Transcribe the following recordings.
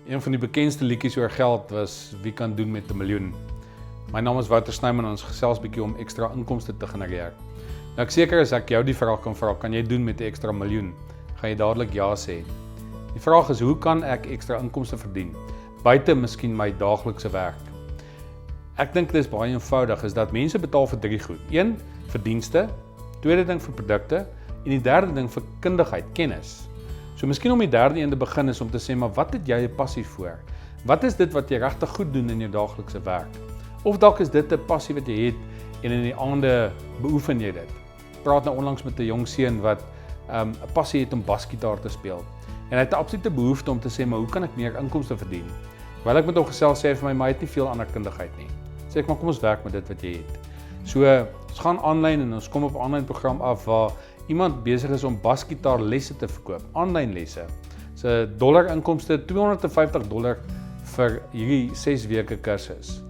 Een van die bekendste liedjies oor geld was Wie kan doen met 'n miljoen. My naam is Wouter Snyman en ons gesels bietjie om ekstra inkomste te genereer. Nou ek seker as ek jou die vraag kan vra, kan jy doen met 'n ekstra miljoen? Gaan jy dadelik ja sê. Die vraag is, hoe kan ek ekstra inkomste verdien? Buite miskien my daaglikse werk. Ek dink dit is baie eenvoudig, is dat mense betaal vir 3 goed. 1 vir dienste, tweede ding vir produkte en die derde ding vir kundigheid, kennis. So miskien om die derde een te begin is om te sê, maar wat het jy 'n passie voor? Wat is dit wat jy regtig goed doen in jou daaglikse werk? Of dalk is dit 'n passie wat jy het en in die aande beoefen jy dit. Ek praat nou onlangs met 'n jong seun wat 'n passie het om basgitaar te speel. En hy het 'n absolute behoefte om te sê, maar hoe kan ek meer inkomste verdien? Terwyl ek met hom gesels, sê hy vir my, maar hy het nie veel ander kundigheid nie. Sê ek, maar kom ons werk met dit wat jy het. So, ons gaan aanlyn en ons kom op 'n aanlyn program af waar iemand besig is om basgitaar lesse te verkoop, aanlyn lesse. So dollar inkomste $250 vir hierdie 6 weke kursus.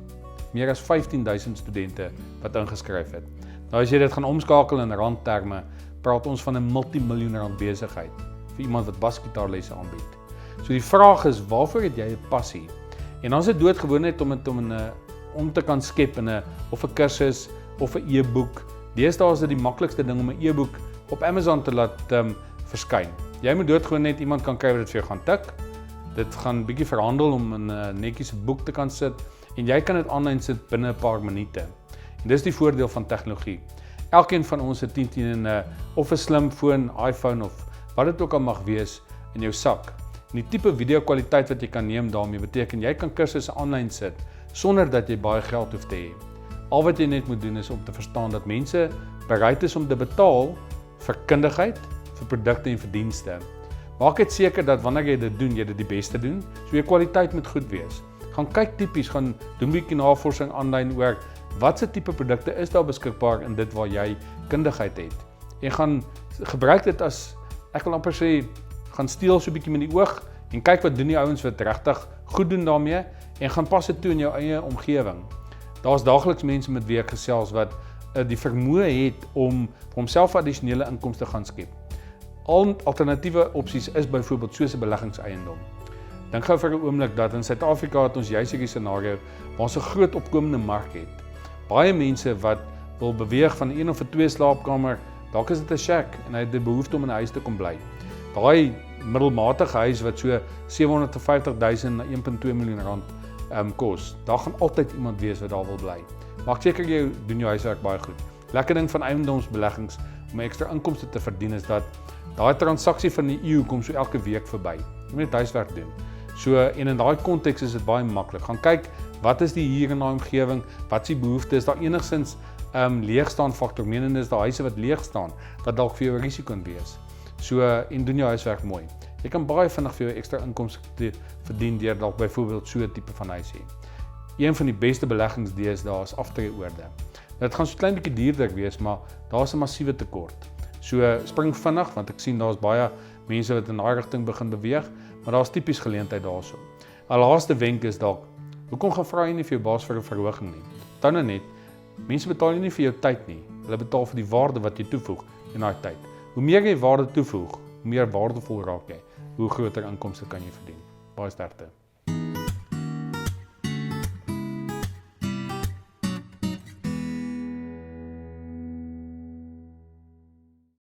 Meer as 15,000 studente wat ingeskryf het. Nou as jy dit gaan omskakel in randterme, praat ons van 'n multimiljoen rand besigheid vir iemand wat basgitaarlesse aanbied. So die vraag is, waarvoor het jy 'n passie? En dan is dit doodgewoon net om te kan skep in 'n of 'n kursus of 'n e-boek. Deesdae is dit die maklikste ding om 'n e-boek op Amazon te laat verskyn. Jy moet doodgewoon net iemand kan kry wat dit vir jou gaan tik. Dit gaan bietjie verhandel om in 'n netjiese boek te kan sit en jy kan dit aanlyn sit binne 'n paar minute. En dis die voordeel van tegnologie. Elkeen van ons het teen 'n of 'n slimfoon, iPhone of wat dit ook al mag wees in jou sak. En die tipe video-kwaliteit wat jy kan neem daarmee beteken jy kan kursusse aanlyn sit sonder dat jy baie geld hoef te hê. Al wat jy net moet doen is om te verstaan dat mense bereid is om te betaal vir kundigheid, vir produkte en vir dienste. Maak dit seker dat wanneer jy dit doen, jy dit die beste doen, so jou kwaliteit moet goed wees. Gaan kyk tipies, gaan doen 'n bietjie navorsing aanlyn oor watse tipe produkte is daar beskikbaar in dit waar jy kundigheid het. En gaan gebruik dit as, ek wil amper sê, gaan steel so 'n bietjie met die oog en kyk wat doen die ouens wat regtig goed doen daarmee en gaan pas dit toe in jou eie omgewing. Daar's daagliks mense met wie ek gesels wat die vermoë het om vir homself addisionele inkomste gaan skep. Alternatiewe opsies is byvoorbeeld soos 'n beleggingseiendom. Dink gou vir 'n oomblik dat in Suid-Afrika het ons juis hierdie scenario waar ons 'n groot opkomende mark het. Baie mense wat wil beweeg van 1 of 'n 2 slaapkamer, dalk is dit 'n shack en hy het die behoefte om in 'n huis te kom bly. Daai middelmatige huis wat so 750,000 na 1.2 miljoen rand kos. Daar gaan altyd iemand wees wat daar wil bly. Maak seker jy doen jou huiswerk baie goed. Lekker ding van eiendomsbeleggings om ekstra inkomste te verdien is dat daai transaksie van die eeu kom so elke week verby. Jy moet net huiswerk doen. So en in daai konteks is dit baie maklik. Gaan kyk wat is die huur in daai omgewing, wat is die behoefte, is daar enigstens leegstaan faktor, menende is daar huise wat leeg staan wat dalk vir jou 'n risiko kan wees. So en doen jou huiswerk mooi. Jy kan baie vinnig vir jou ekstra inkomste verdien deur dalk byvoorbeeld so 'n tipe van huis hê. Een van die beste beleggings deesdae is aftreeoorde. Dit gaan so klein bietjie duurder wees, maar daar's 'n massiewe tekort. So spring vinnig want ek sien daar's baie mense wat in daai rigting begin beweeg, maar daar's tipies geleentheid daarso. 'n Laaste wenk is dalk, hoekom gaan vra jy nie vir jou baas vir 'n verhoging nie? Onthou nou net, mense betaal nie vir jou tyd nie. Hulle betaal vir die waarde wat jy toevoeg in daai tyd. Hoe meer jy waarde toevoeg, hoe meer waardevol raak jy, hoe groter inkomste kan jy verdien. Baie sterkte.